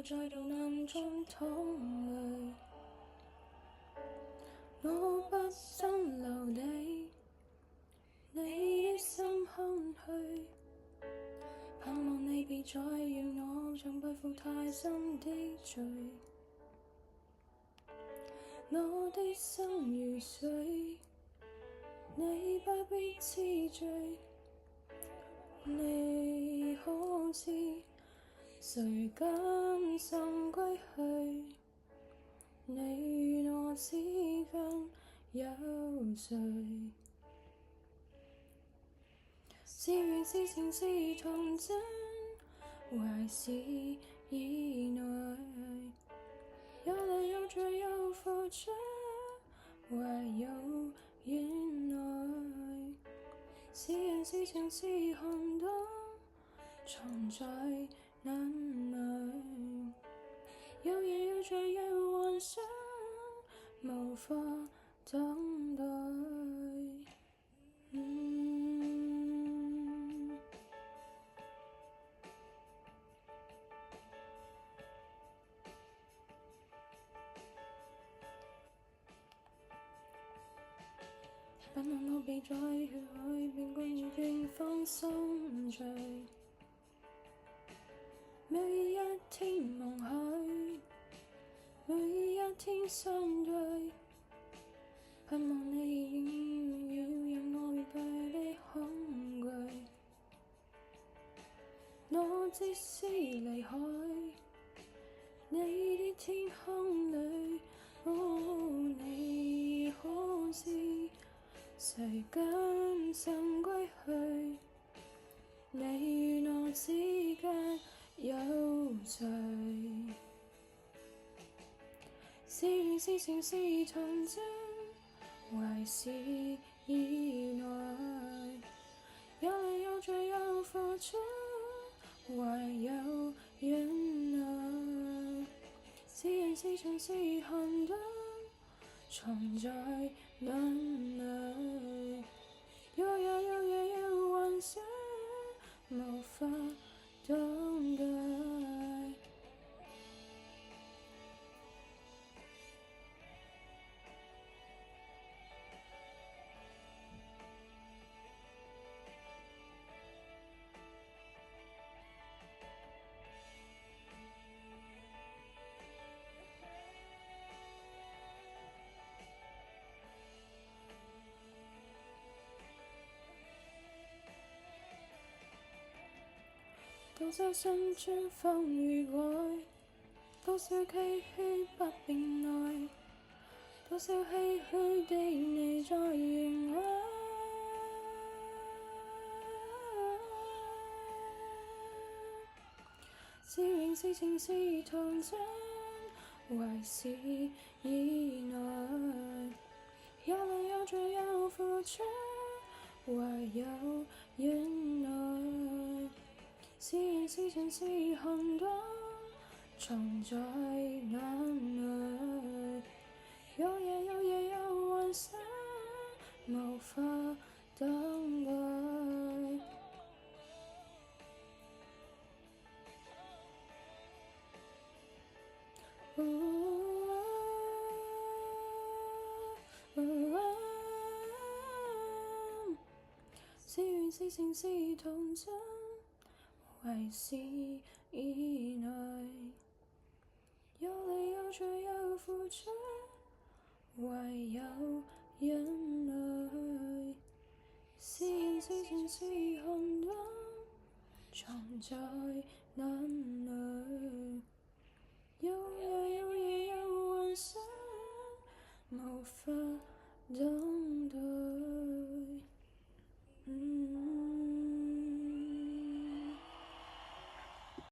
在逃難中淌淚，我不想留你，你的心空虛，盼望你別再讓我像背負太深的罪，我的心如水，你不必痴醉，你可知誰甘心歸去？你與我之間有誰？是緣是情是童真，還是意外？有淚有罪有付出，還有原來。是緣是情是寒冬，藏在眼內。有夜有罪有幻想，無法等待。盼望我別在血海變慣已經放心醉，每一天夢許，每一天相對，盼望你要讓我預備的恐懼，我即使離開你的天空裏，你可知誰甘心歸去？你與我之間有誰？是緣是情是童真，還是意外？有淚有罪有付出，還有原來。是緣是情是寒冬，藏在眼裏。有夜有夜有幻想，無法等待。多少辛酸風雨愛，多少唏噓不變愛，多少唏噓的你在原來。是緣是情是童真，還是意外？有淚有罪有付出，還有原來。是緣是情是寒冬，藏在眼裏。有夜有夜有幻想，無法等待。是緣是情是童真，還是意外？有淚有罪有付出，還有眼淚。是緣是情是寒冬，藏在眼裏。有夜有夜有幻想，無法等待。